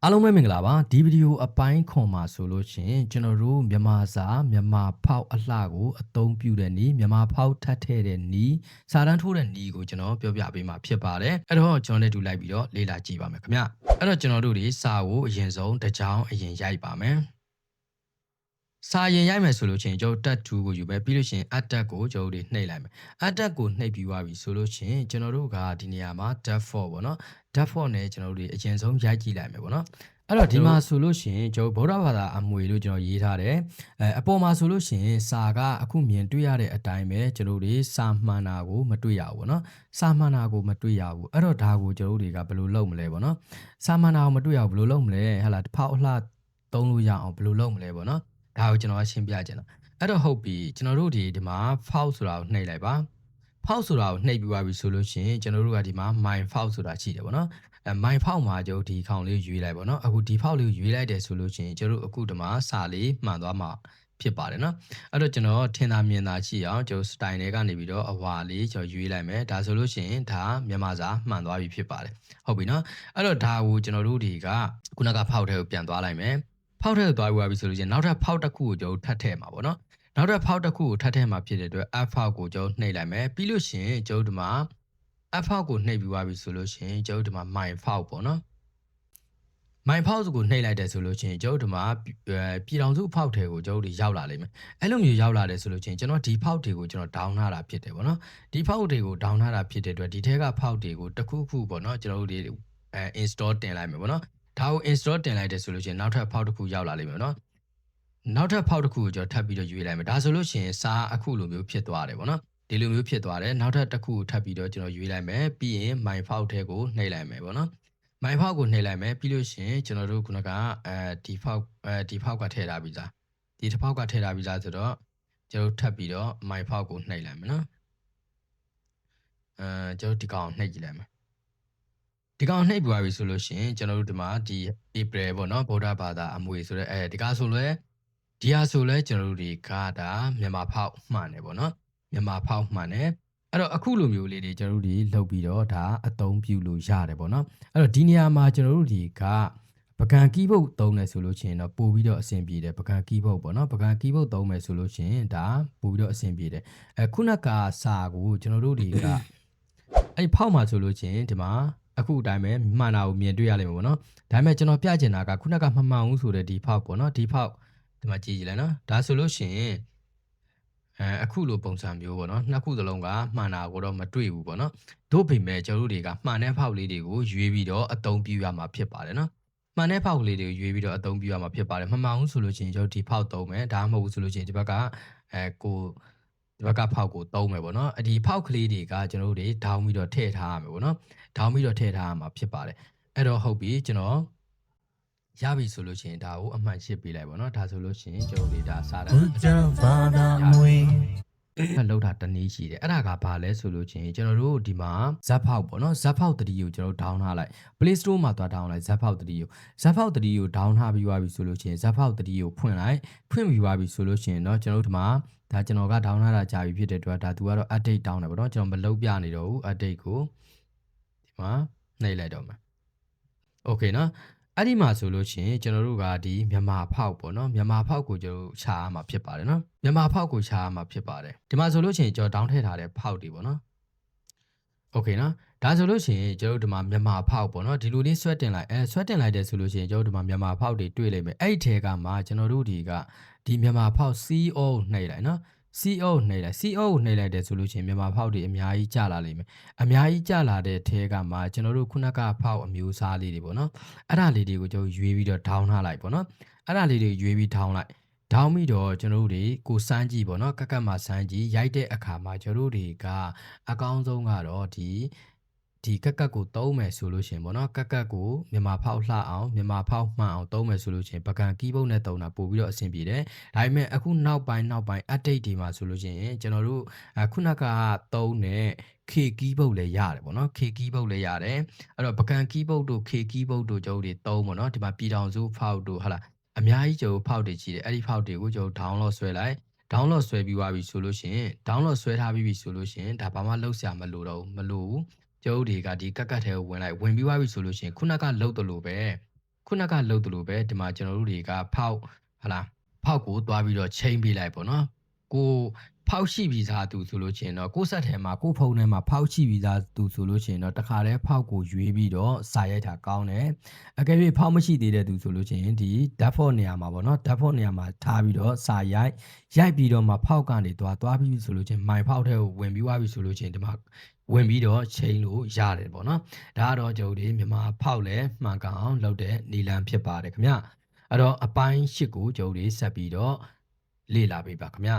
အားလုံးပဲမင်္ဂလာပါဒီဗီဒီယိုအပိုင်းခွန်မှာဆိုလို့ရှိရင်ကျွန်တော်တို့မြန်မာစာမြန်မာဖောက်အလှကိုအသုံးပြုတဲ့နည်းမြန်မာဖောက်ထပ်ထည့်တဲ့နည်းစာတန်းထိုးတဲ့နည်းကိုကျွန်တော်ပြောပြပေးမှာဖြစ်ပါတယ်အဲ့တော့ကျွန်တော်လည်းတူလိုက်ပြီးတော့လေ့လာကြည့်ပါမယ်ခင်ဗျအဲ့တော့ကျွန်တော်တို့ဒီစာကိုအရင်ဆုံးတစ်ကြောင်းအရင်ရိုက်ပါမယ်စာရင်ရိုက်မယ်ဆိုလို့ရှိရင်ကျွန်တော်တက်2ကိုယူမယ်ပြီးလို့ရှိရင်အတက်ကိုကျွန်တော်တို့နှိပ်လိုက်မယ်အတက်ကိုနှိပ်ပြီးသွားပြီဆိုလို့ရှိရင်ကျွန်တော်တို့ကဒီနေရာမှာ default ပေါ့နော် default နဲ့ကျွန်တော်တို့အရင်ဆုံးရိုက်ကြည့်လိုက်မယ်ပေါ့နော်အဲ့တော့ဒီမှာဆိုလို့ရှိရင်ကျွန်တော်ဗုဒ္ဓဘာသာအမွေလို့ကျွန်တော်ရေးထားတယ်အပေါ်မှာဆိုလို့ရှိရင်စာကအခုမြင်တွေ့ရတဲ့အတိုင်းပဲကျွန်တော်တို့စာမှန်တာကိုမတွေ့ရဘူးပေါ့နော်စာမှန်တာကိုမတွေ့ရဘူးအဲ့တော့ဒါကိုကျွန်တော်တို့တွေကဘယ်လိုလုပ်မလဲပေါ့နော်စာမှန်တာကိုမတွေ့ရဘူးဘယ်လိုလုပ်မလဲဟာလာဖောက်အလှသုံးလို့ရအောင်ဘယ်လိုလုပ်မလဲပေါ့နော်ဒါကိုကျွန်တော်ရှင်းပြချင်တာအဲ့တော့ဟုတ်ပြီကျွန်တော်တို့ဒီမှာ file ဆိုတာကိုနှိပ်လိုက်ပါ file ဆိုတာကိုနှိပ်ပြီးသွားပြီဆိုလို့ရှိရင်ကျွန်တော်တို့ကဒီမှာ my file ဆိုတာရှိတယ်ပေါ့နော်my file မှာကျွန်တော်ဒီခေါင်းလေးရွေးလိုက်ပေါ့နော်အခုဒီ file လေးကိုရွေးလိုက်တယ်ဆိုလို့ရှိရင်ကျွန်တော်တို့အခုဒီမှာစာလေးမှန်သွားမှာဖြစ်ပါတယ်နော်အဲ့တော့ကျွန်တော်ထင်သာမြင်သာရှိအောင်ကျွန်တော် style တွေကနေပြီးတော့အဝါလေးကျွန်တော်ရွေးလိုက်မယ်ဒါဆိုလို့ရှိရင်ဒါမြန်မာစာမှန်သွားပြီဖြစ်ပါတယ်ဟုတ်ပြီနော်အဲ့တော့ဒါကိုကျွန်တော်တို့တွေကခုနကဖောက်ထဲကိုပြန်သွားလိုက်မယ်ဖောက်ထဲကိုသွားပြီးပြီဆိုလို့ရှိရင်နောက်ထပ်ဖောက်တစ်ခုကိုကျွန်တော်ထပ်ထည့်မှာပေါ့နော်နောက်ထပ်ဖောက်တစ်ခုကိုထပ်ထည့်မှာဖြစ်တဲ့အတွက် f ဖောက်ကိုကျွန်တော်နှိပ်လိုက်မယ်ပြီးလို့ရှိရင်ကျွန်တော်ဒီမှာ f ဖောက်ကိုနှိပ်ပြီးသွားပြီဆိုလို့ရှိရင်ကျွန်တော်ဒီမှာ my ဖောက်ပေါ့နော် my ဖောက်ကိုနှိပ်လိုက်တယ်ဆိုလို့ရှိရင်ကျွန်တော်ဒီမှာပြည်ထောင်စုဖောက်ထဲကိုကျွန်တော်တို့ရောက်လာလိမ့်မယ်အဲ့လိုမျိုးရောက်လာတယ်ဆိုလို့ရှိရင်ကျွန်တော်ဒီဖောက်တွေကိုကျွန်တော် down ထားတာဖြစ်တယ်ပေါ့နော်ဒီဖောက်တွေကို down ထားတာဖြစ်တဲ့အတွက်ဒီထဲကဖောက်တွေကိုတစ်ခုခုပေါ့နော်ကျွန်တော်တို့install တင်လိုက်မယ်ပေါ့နော်ဒါကို install တင်လိုက်တယ်ဆိုလို့ရှိရင်နောက်ထပ်ဖောက်တစ်ခုရောက်လာလိမ့်မယ်နော်နောက်ထပ်ဖောက်တစ်ခုကိုကျွန်တော်ထပ်ပြီးတော့ရွေးလိုက်မယ်ဒါဆိုလို့ရှိရင်စာအခုလိုမျိုးဖြစ်သွားတယ်ပေါ့နော်ဒီလိုမျိုးဖြစ်သွားတယ်နောက်ထပ်တစ်ခုကိုထပ်ပြီးတော့ကျွန်တော်ရွေးလိုက်မယ်ပြီးရင် my ဖောက်ထဲကိုနှိပ်လိုက်မယ်ပေါ့နော် my ဖောက်ကိုနှိပ်လိုက်မယ်ပြီးလို့ရှိရင်ကျွန်တော်တို့ခုနကဒီဖောက်ကထည့်ထားပြီးသားဒီတစ်ဖောက်ကထည့်ထားပြီးသားဆိုတော့ကျွန်တော်ထပ်ပြီးတော့ my ဖောက်ကိုနှိပ်လိုက်မယ်နော်ကျွန်တော်ဒီကောင်နှိပ်ကြည့်လိုက်မယ်ဒီကောင်နှိပ်ပြသွားပြီဆိုလို့ရှိရင်ကျွန်တော်တို့ဒီမှာဒီ April ပေါ့နော်ဗုဒ္ဓဘာသာအမွေဆိုတဲ့ဒီကဆိုလဲဒီဟာဆိုလဲကျွန်တော်တို့တွေကဒါမြန်မာဖောက်မှန်တယ်ပေါ့နော်မြန်မာဖောက်မှန်တယ်အဲ့တော့အခုလိုမျိုးလေးတွေကျွန်တော်တို့လှုပ်ပြီးတော့ဒါအသုံးပြုလို့ရတယ်ပေါ့နော်အဲ့တော့ဒီနေရာမှာကျွန်တော်တို့တွေကပကံကီးဘုတ်သုံးတယ်ဆိုလို့ရှိရင်တော့ပို့ပြီးတော့အဆင်ပြေတယ်ပကံကီးဘုတ်ပေါ့နော်ပကံကီးဘုတ်သုံးမယ်ဆိုလို့ရှိရင်ဒါပို့ပြီးတော့အဆင်ပြေတယ်ခုနကစာကိုကျွန်တော်တို့တွေကအဲ့ဖောက်မှာဆိုလို့ရှိရင်ဒီမှာအခုအတိုင်းပဲမှန်တာကိုမြင်တွေ့ရလိမ့်မယ်ပေါ့နော်ဒါပေမဲ့ကျွန်တော်ပြချင်တာကခုနကမမှန်ဘူးဆိုတဲ့ဒီဖောက်ပေါ့နော်ဒီဖောက်ဒီမှာကြည့်ကြည့်လိုက်နော်ဒါဆိုလို့ရှိရင်အခုလိုပုံစံမျိုးပေါ့နော်နှစ်ခုသလုံးကမှန်တာကိုတော့မတွေ့ဘူးပေါ့နော်တို့ပေမဲ့ကျွန်တော်တို့တွေကမှန်တဲ့ဖောက်လေးတွေကိုရွေးပြီးတော့အသုံးပြုရမှာဖြစ်ပါတယ်နော်မှန်တဲ့ဖောက်လေးတွေကိုရွေးပြီးတော့အသုံးပြုရမှာဖြစ်ပါတယ်မမှန်ဘူးဆိုလို့ရှိရင်ကျွန်တော်ဒီဖောက်သုံးမယ်ဒါမှမဟုတ်ဘူးဆိုလို့ရှိရင်ဒီဘက်ကကိုဒီဘက်ကဖောက်ကိုသုံးမယ်ပေါ့နော်ဒီဖောက်ကလေးတွေကကျွန်တော်တို့တွေဒေါင်းပြီးတော့ထည့်ထားရမယ်ပေါ့နော်ဒေါင်းပြီးတော့ထည့်ထားရမှာဖြစ်ပါတယ်အဲ့တော့ဟုတ်ပြီကျွန်တော်ရပြီဆိုလို့ရှိရင်ဒါကိုအမှန်ရှင်းပေးလိုက်ပါတော့ဒါဆိုလို့ရှိရင်ကျွန်တော်တို့ဒါစားတယ်လောက်တာတနည်းရှိတယ်အဲ့ဒါကဘာလဲဆိုလို့ချင်းကျွန်တော်တို့ဒီမှာဇက်ဖောက်ပေါ့နော်ဇက်ဖောက်3ကိုကျွန်တော်တို့ down ထားလိုက် Play Store မှာသွား down လိုက်ဇက်ဖောက်3ကိုဇက်ဖောက်3ကို down ထားပြီးသွားပြီဆိုလို့ချင်းဇက်ဖောက်3ကိုဖွင့်လိုက်ဖွင့်ပြီးသွားပြီဆိုလို့ချင်းเนาะကျွန်တော်တို့ဒီမှာဒါကျွန်တော်က down ထားတာကြာပြီဖြစ်တဲ့အတွက်ဒါသူကတော့ update down တယ်ပေါ့နော်ကျွန်တော်မလုပ်ပြနေတော့ဘူး update ကိုဒီမှာနှိပ်လိုက်တော့မယ် okay เนาะအဲ့ဒီမှာဆိုလို့ရှိရင်ကျွန်တော်တို့ကဒီမြန်မာဖောက်ပေါ့နော်မြန်မာဖောက်ကိုကျွန်တော်ရှာရမှာဖြစ်ပါတယ်နော်မြန်မာဖောက်ကိုရှာရမှာဖြစ်ပါတယ်ဒီမှာဆိုလို့ရှိရင်ကျွန်တော်တောင်းထည့်ထားတဲ့ဖောက်တွေပေါ့နော်โอเคနော်ဒါဆိုလို့ရှိရင်ကျွန်တော်တို့ဒီမှာမြန်မာဖောက်ပေါ့နော်ဒီလိုလေးဆွဲတင်လိုက်ဆွဲတင်လိုက်တယ်ဆိုလို့ရှိရင်ကျွန်တော်တို့ဒီမှာမြန်မာဖောက်တွေတွေ့လိမ့်မယ်အဲ့ဒီထဲကမှကျွန်တော်တို့တွေကဒီမြန်မာဖောက် CO နှိပ်လိုက်နော် CO နှိပ်လိုက် CO ကိုနှိပ်လိုက်တယ်ဆိုလို့ရှိရင်မြန်မာဖောက်တွေအများကြီးကျလာလိမ့်မယ်အများကြီးကျလာတဲ့ထဲကမှကျွန်တော်တို့ခုနကဖောက်အမျိုးအစားလေးတွေပေါ့နော်အဲ့ဒါလေးတွေကိုကျွန်တော်ရွေးပြီးတော့ down ထားလိုက်ပေါ့နော်အဲ့ဒါလေးတွေရွေးပြီး down လိုက် down ပြီးတော့ကျွန်တော်တို့တွေကိုစမ်းကြည့်ပေါ့နော်ကက်ကမှာစမ်းကြည့်ရိုက်တဲ့အခါမှာကျွန်တော်တို့တွေကအကောင်းဆုံးကတော့ဒီကက်ကကိုသုံးမယ်ဆိုလို့ရှိရင်ပေါ့နော်ကက်ကကိုမြန်မာဖောက်လှအောင်မြန်မာဖောက်မှန်အောင်သုံးမယ်ဆိုလို့ရှိရင်ပကံကီးဘုတ်နဲ့သုံးတာပို့ပြီးတော့အဆင်ပြေတယ်ဒါပေမဲ့အခုနောက်ပိုင်း update တွေမှာဆိုလို့ရှိရင်ကျွန်တော်တို့ခုနကသုံးတဲ့ K ကီးဘုတ်လည်းရတယ်ပေါ့နော် K ကီးဘုတ်လည်းရတယ်အဲ့တော့ပကံကီးဘုတ်တို့ K ကီးဘုတ်တို့ကျွန်တော်တို့သုံးပေါ့နော်ဒီမှာပြည်ထောင်စုဖောက်တို့ဟာလားအများကြီးကျွန်တော်ဖောက်တွေကြီးတယ်အဲ့ဒီဖောက်တွေကိုကျွန်တော် download ဆွဲလိုက် download ဆွဲပြီးသွားပြီဆိုလို့ရှိရင် download ဆွဲထားပြီးပြီဆိုလို့ရှိရင်ဒါဘာမှလုပ်စရာမလိုတော့ဘူးမလိုဘူးကျုပ်တွေကဒီကက်ကက်ထဲကိုဝင်လိုက်ဝင်ပြီးသွားပြီဆိုလို့ရှိရင်ခုနကလုတ်တယ်လို့ပဲ ခုနကလှုပ်တယ်လို့ပဲဒီမှာကျွန်တော်တို့တွေကဖောက်ဟလာဖောက်ကိုသွားပြီးတော့ချိန်ပေးလိုက်ပေါ့နော်ကိုဖောက်ရှိပြီးသားသူဆိုလို့ရှိရင်တော့ကိုဆက်ထဲမှာကိုဖုန်းထဲမှာဖောက်ရှိပြီးသားသူဆိုလို့ရှိရင်တော့တခါတည်းဖောက်ကိုရွေးပြီးတော့စာရိုက်တာကောင်းတယ်အကယ်၍ဖောက်မရှိသေးတဲ့သူဆိုလို့ရှိရင်ဒီ default နေရာမှာပေါ့နော် default နေရာမှာထားပြီးတော့စာရိုက်ပြီးတော့မှဖောက်ကနေသွားပြီးဆိုလို့ချင်းမိုင်ဖောက်ထဲကိုဝင်ပြီးွားပြီဆိုလို့ချင်းဒီမှာဝင်ပြီးတော့ချိန်လို့ရတယ်ပေါ့နော်ဒါကတော့ကျွန်တော်တို့မြန်မာဖောက်လဲမှန်ကန်အောင်လုပ်တဲ့နီလန်ဖြစ်ပါတယ်ခင်ဗျအဲ့တော့အပိုင်း၈ကိုကျွန်တော်တို့ဆက်ပြီးတော့လေ့လာပေးပါခင်ဗျ